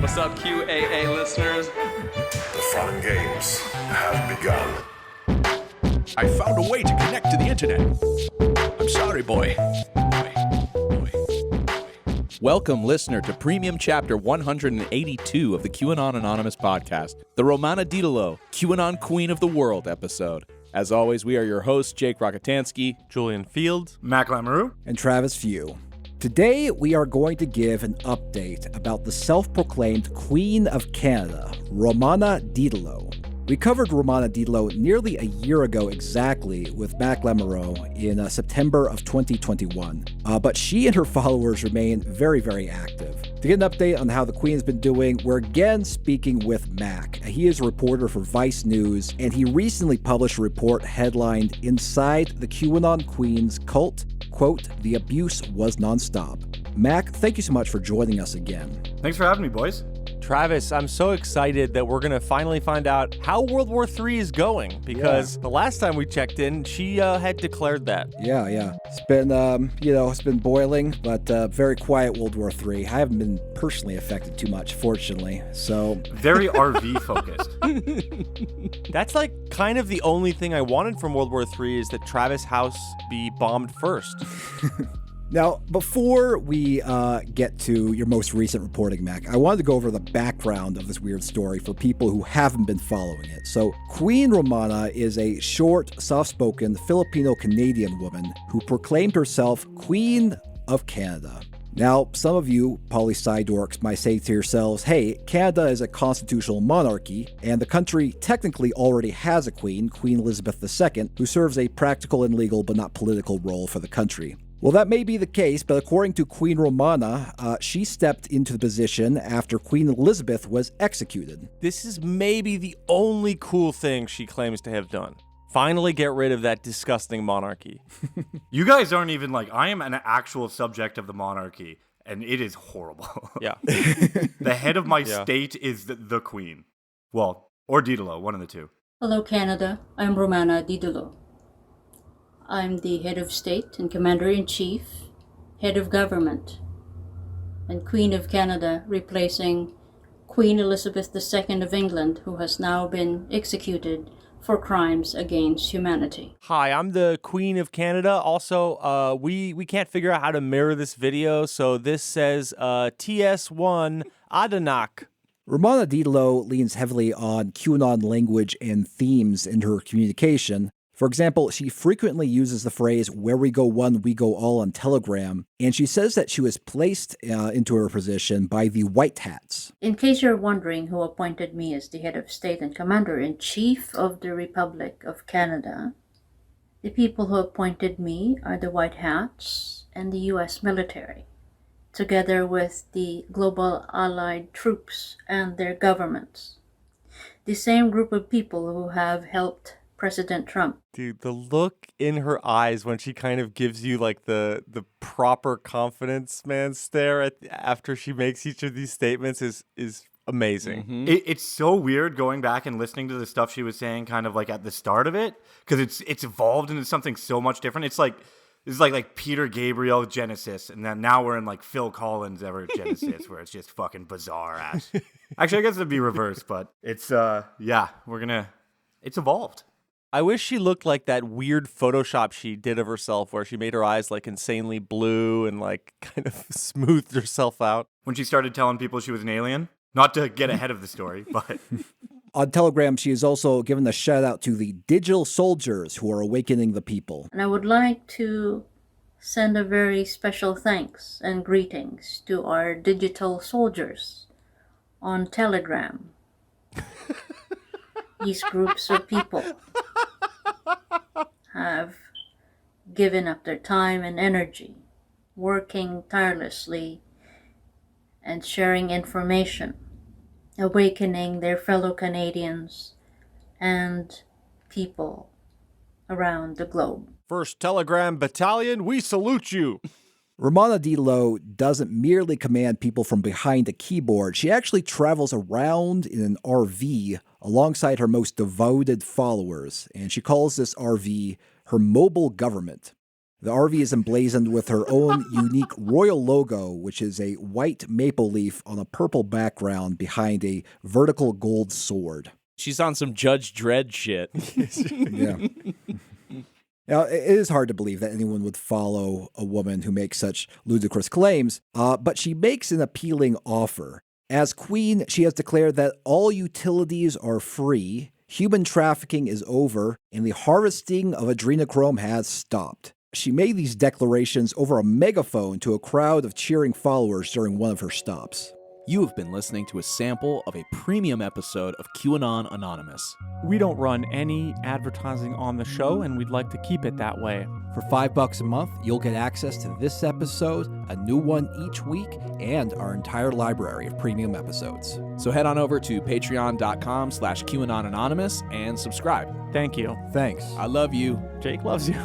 What's up, QAA listeners? The fun games have begun. I found a way to connect to the internet. I'm sorry, boy. Welcome, listener, to Premium Chapter 182 of the QAnon Anonymous podcast, the Romana Didulo, QAnon Queen of the World episode. As always, we are your hosts, Jake Rockatansky, Julian Fields, Mack Lamoureux, and Travis Few. Today, we are going to give an update about the self-proclaimed Queen of Canada, Romana Didulo. We covered Romana Didulo nearly a year ago exactly with Mack Lamoureux in September of 2021, but she and her followers remain very, very active. To get an update on how the Queen has been doing, we're again speaking with Mack. He is a reporter for Vice News, and he recently published a report headlined "Inside the QAnon Queen's Cult, quote, the abuse was nonstop." Mack, thank you so much for joining us again. Thanks for having me, boys. Travis, I'm so excited that we're going to finally find out how World War III is going, because the last time we checked in, she had declared that. Yeah. It's been, it's been boiling, but very quiet World War III. I haven't been personally affected too much, fortunately, so... Very RV focused. That's like kind of the only thing I wanted from World War III is that Travis' house be bombed first. Now, before we get to your most recent reporting, Mac, I wanted to go over the background of this weird story for people who haven't been following it. So, Queen Romana is a short, soft-spoken Filipino-Canadian woman who proclaimed herself Queen of Canada. Now, some of you poli-sci-dorks might say to yourselves, hey, Canada is a constitutional monarchy, and the country technically already has a queen, Queen Elizabeth II, who serves a practical and legal but not political role for the country. Well, that may be the case, but according to Queen Romana, she stepped into the position after Queen Elizabeth was executed. This is maybe the only cool thing she claims to have done. Finally get rid of that disgusting monarchy. You guys aren't even like, I am an actual subject of the monarchy, and it is horrible. Yeah. The head of my state is the queen. Well, or Didulo, one of the two. Hello, Canada. I'm Romana Didulo. I'm the head of state and commander-in-chief, head of government, and Queen of Canada, replacing Queen Elizabeth II of England, who has now been executed for crimes against humanity. Hi, I'm the Queen of Canada. Also, we can't figure out how to mirror this video, so this says TS1 Adanak. Romana Didulo leans heavily on QAnon language and themes in her communication. For example, she frequently uses the phrase, where we go one, we go all on Telegram, and she says that she was placed into her position by the White Hats. In case you're wondering who appointed me as the head of state and commander-in-chief of the Republic of Canada, the people who appointed me are the White Hats and the U.S. military, together with the global allied troops and their governments. The same group of people who have helped President Trump. Dude, the look in her eyes when she kind of gives you like the proper confidence man stare after she makes each of these statements is amazing. Mm-hmm. It's so weird going back and listening to the stuff she was saying kind of like at the start of it, because it's evolved into something so much different. It's like Peter Gabriel Genesis, and then now we're in like Phil Collins ever Genesis, where it's just fucking bizarre ass. Actually, I guess it'd be reversed, but it's it's evolved. I wish she looked like that weird Photoshop she did of herself where she made her eyes like insanely blue and like kind of smoothed herself out. When she started telling people she was an alien? Not to get ahead of the story, but... On Telegram, she is also given a shout out to the digital soldiers who are awakening the people. And I would like to send a very special thanks and greetings to our digital soldiers on Telegram. These groups of people have given up their time and energy, working tirelessly and sharing information, awakening their fellow Canadians and people around the globe. 1st Telegram Battalion, we salute you. Romana Didulo doesn't merely command people from behind a keyboard. She actually travels around in an RV alongside her most devoted followers, and she calls this RV her mobile government. The RV is emblazoned with her own unique royal logo, which is a white maple leaf on a purple background behind a vertical gold sword. She's on some Judge Dredd shit. Yeah. Now, it is hard to believe that anyone would follow a woman who makes such ludicrous claims, but she makes an appealing offer. As queen, she has declared that all utilities are free, human trafficking is over, and the harvesting of adrenochrome has stopped. She made these declarations over a megaphone to a crowd of cheering followers during one of her stops. You have been listening to a sample of a premium episode of QAnon Anonymous. We don't run any advertising on the show, and we'd like to keep it that way. For $5 a month, you'll get access to this episode, a new one each week, and our entire library of premium episodes. So head on over to patreon.com/QAnon Anonymous and subscribe. Thank you. Thanks. I love you. Jake loves you.